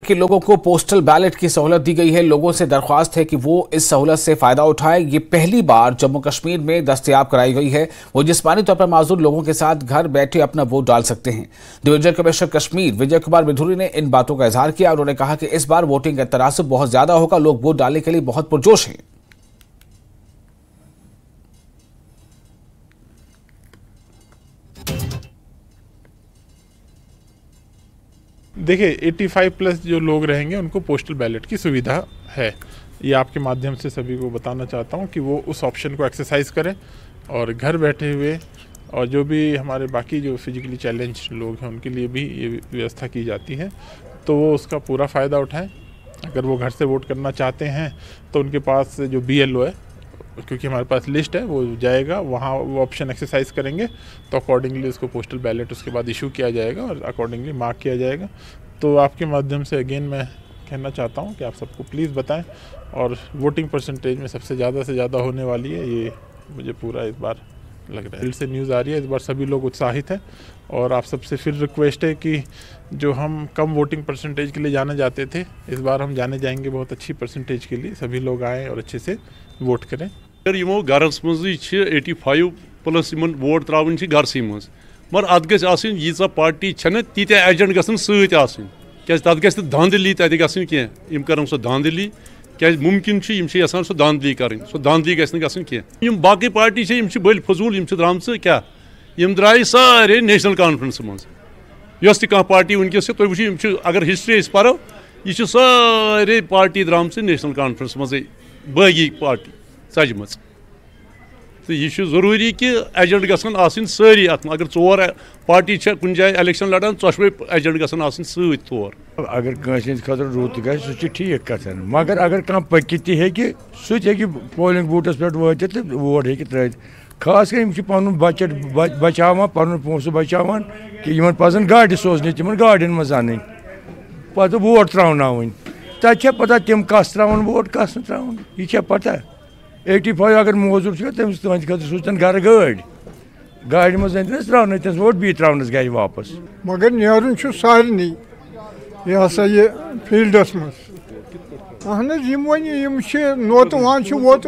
के लोगों को पोस्टल बैलेट की सहूलत दी गई है। लोगों से दरख्वास्त है कि वो इस सहूलत से फायदा उठाएं। ये पहली बार जम्मू कश्मीर में दस्तयाब कराई गई है। वो जिस्मानी तौर पर माजूर लोगों के साथ घर बैठे अपना वोट डाल सकते हैं। डिवीजन कमिश्नर कश्मीर विजय कुमार मिधुरी ने इन बातों का इजहार किया। उन्होंने कहा कि इस बार वोटिंग का तनासुब बहुत ज्यादा होगा। लोग वोट डालने के लिए बहुत पुरजोश हैं। देखिए 85 प्लस जो लोग रहेंगे उनको पोस्टल बैलेट की सुविधा है। ये आपके माध्यम से सभी को बताना चाहता हूँ कि वो उस ऑप्शन को एक्सरसाइज करें और घर बैठे हुए, और जो भी हमारे बाकी जो फिजिकली चैलेंज लोग हैं उनके लिए भी ये व्यवस्था की जाती है, तो वो उसका पूरा फ़ायदा उठाएं। अगर वो घर से वोट करना चाहते हैं तो उनके पास जो BLO है, क्योंकि हमारे पास लिस्ट है, वो जाएगा वहाँ, वो ऑप्शन एक्सरसाइज करेंगे तो अकॉर्डिंगली उसको पोस्टल बैलेट उसके बाद इशू किया जाएगा और अकॉर्डिंगली मार्क किया जाएगा। तो आपके माध्यम से अगेन मैं कहना चाहता हूँ कि आप सबको प्लीज़ बताएं, और वोटिंग परसेंटेज में सबसे ज़्यादा से ज़्यादा होने वाली है, ये मुझे पूरा इस बार लग रहा है। फील्ड से न्यूज़ आ रही है, इस बार सभी लोग उत्साहित हैं, और आप सबसे फिर रिक्वेस्ट है कि जो हम कम वोटिंग परसेंटेज के लिए जाने जाते थे, इस बार हम जाने जाएंगे बहुत अच्छी परसेंटेज के लिए। सभी लोग आएँ और अच्छे से वोट करें। यमो गरस मजी 85 प्लस वोट त्रावन गरसी मज, मगर अत गई यीजा पार्टी तीत एजेंट गसन सत तथ धांधली तक कह कर सो धांधली क्या मुमकिन यसान सो धांधली कर, सो धांधली गई बाकी पार्टी बल फजूल द्राम क्या द्राय सारे नेशनल कॉन्फ्रेंस मज यस तह पार्टी वनकस तुम अगर हिस्ट्री पो यह सारे पार्टी द्राम नेशनल कॉन्फ्रेंस मज बागी पार्टी सजम, तो यह जरूरी कि एजेंट गसन आसन सारी अत अगर 4 पार्टी कुन जाए इलेक्शन लड़ान 4 एजेंट गसन आसन सत तौर। अगर कंस खतर रुत ग सह ठीक कथन, मगर अगर कह पकित हे सह पोलिंग बूथस पे वात तो वोट हे त्र, खास कर पन बजट बचावान पन पोस बचावान कि पजन गाड़ सोजन तम गाड़न मज अन पे वोट त्रावन तथा पता तम कस त्रावन वोट कस त्रावन, यह पता 85 अगर मोजूर तमिस खतर सोचन घर गाड़ मज त्रावन तस वोट बी त्रावनस गर वापस, मगर नेरुन सारे यह हसा ये फील्डस मज अहन वन नोत वान वोत